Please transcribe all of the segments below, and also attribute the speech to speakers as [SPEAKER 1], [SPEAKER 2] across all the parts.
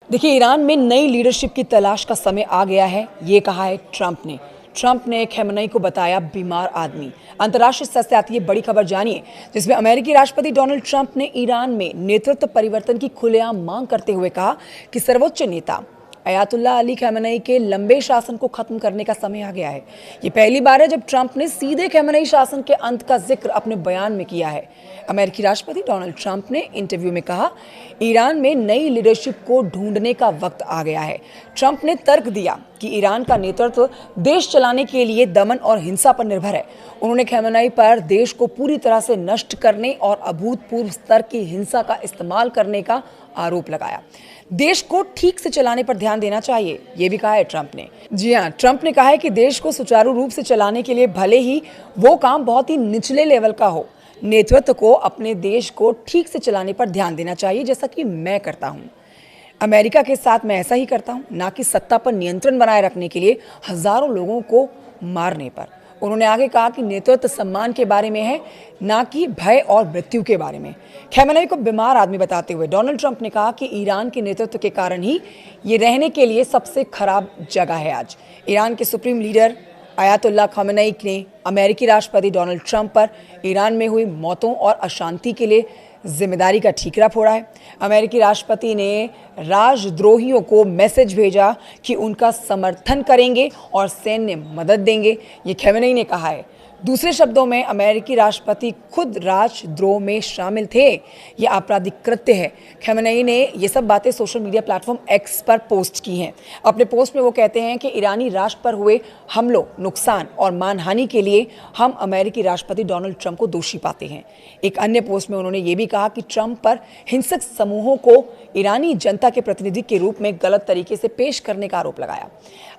[SPEAKER 1] देखिए, ईरान में नई लीडरशिप की तलाश का समय आ गया है, ये कहा है ट्रंप ने खamenei को बताया बीमार आदमी। अंतर्राष्ट्रीय स्तर से आती है बड़ी खबर जानिए, जिसमें अमेरिकी राष्ट्रपति डोनाल्ड ट्रंप ने ईरान में नेतृत्व परिवर्तन की खुलेआम मांग करते हुए कहा कि सर्वोच्च नेता अयातुल्लाह अली खamenei के लंबे शासन को खत्म करने का समय आ गया है। ये पहली बार है जब ट्रंप ने सीधे खamenei शासन के अंत का जिक्र अपने बयान में किया है। अमेरिकी राष्ट्रपति डोनाल्ड ट्रंप ने इंटरव्यू में कहा, ईरान में नई लीडरशिप को ढूंढने का वक्त आ गया है। ट्रंप ने तर्क दिया कि ईरान का नेतृत्व देश चलाने के लिए दमन और हिंसा पर निर्भर है। उन्होंने खamenei पर देश को पूरी तरह से नष्ट करने और अभूतपूर्व स्तर की हिंसा का इस्तेमाल करने का आरोप लगाया। देश को ठीक से चलाने पर ध्यान देना चाहिए, ये भी कहा है ट्रंप ने। जी हाँ, ट्रंप ने कहा है कि देश को सुचारू रूप से चलाने के लिए भले ही वो काम बहुत ही निचले लेवल का हो, नेतृत्व को अपने देश को ठीक से चलाने पर ध्यान देना चाहिए, जैसा कि मैं करता हूँ। अमेरिका के साथ मैं ऐसा ही करता हूँ, ना कि सत्ता पर नियंत्रण बनाए रखने के लिए हजारों लोगों को मारने पर। उन्होंने आगे कहा कि नेतृत्व सम्मान के बारे में है, ना कि भय और मृत्यु के बारे में। खamenei को बीमार आदमी बताते हुए डोनाल्ड ट्रंप ने कहा कि ईरान के नेतृत्व के कारण ही ये रहने के लिए सबसे खराब जगह है। आज ईरान के सुप्रीम लीडर अयातुल्लाह खamenei ने अमेरिकी राष्ट्रपति डोनाल्ड ट्रंप पर ईरान में हुई मौतों और अशांति के लिए जिम्मेदारी का ठीकरा फोड़ा है। अमेरिकी राष्ट्रपति ने राजद्रोहियों को मैसेज भेजा कि उनका समर्थन करेंगे और सैन्य मदद देंगे, ये खamenei ने कहा है। दूसरे शब्दों में अमेरिकी राष्ट्रपति खुद राजद्रोह में शामिल थे, ये आपराधिक कृत्य है। खamenei ने ये सब बातें सोशल मीडिया प्लेटफॉर्म एक्स पर पोस्ट की हैं। अपने पोस्ट में वो कहते हैं कि ईरानी राष्ट्र पर हुए हमलों, नुकसान और मानहानि के लिए हम अमेरिकी राष्ट्रपति डोनाल्ड ट्रंप को दोषी पाते हैं। एक अन्य पोस्ट में उन्होंने ये भी कहा कि ट्रंप पर हिंसक समूहों को ईरानी जनता के प्रतिनिधि के रूप में गलत तरीके से पेश करने का आरोप लगाया।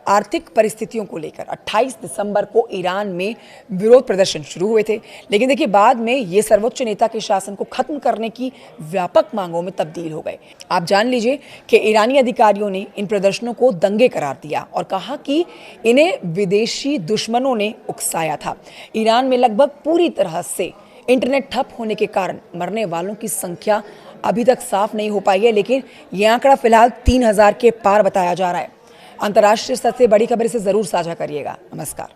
[SPEAKER 1] आर्थिक परिस्थितियों को लेकर 28 दिसंबर को ईरान में विरोध प्रदर्शन शुरू हुए थे, लेकिन देखिए बाद में ये सर्वोच्च नेता के शासन को खत्म करने की व्यापक मांगों में तब्दील हो गए। आप जान लीजिए कि ईरानी अधिकारियों ने इन प्रदर्शनों को दंगे करार दिया और कहा कि इन्हें विदेशी दुश्मनों ने उकसाया था। ईरान में लगभग पूरी तरह से इंटरनेट ठप होने के कारण मरने वालों की संख्या अभी तक साफ नहीं हो पाई है, लेकिन यह आंकड़ा फिलहाल 3000 के पार बताया जा रहा है। अंतर्राष्ट्रीय स्तर से बड़ी खबर इसे जरूर साझा करिएगा। नमस्कार।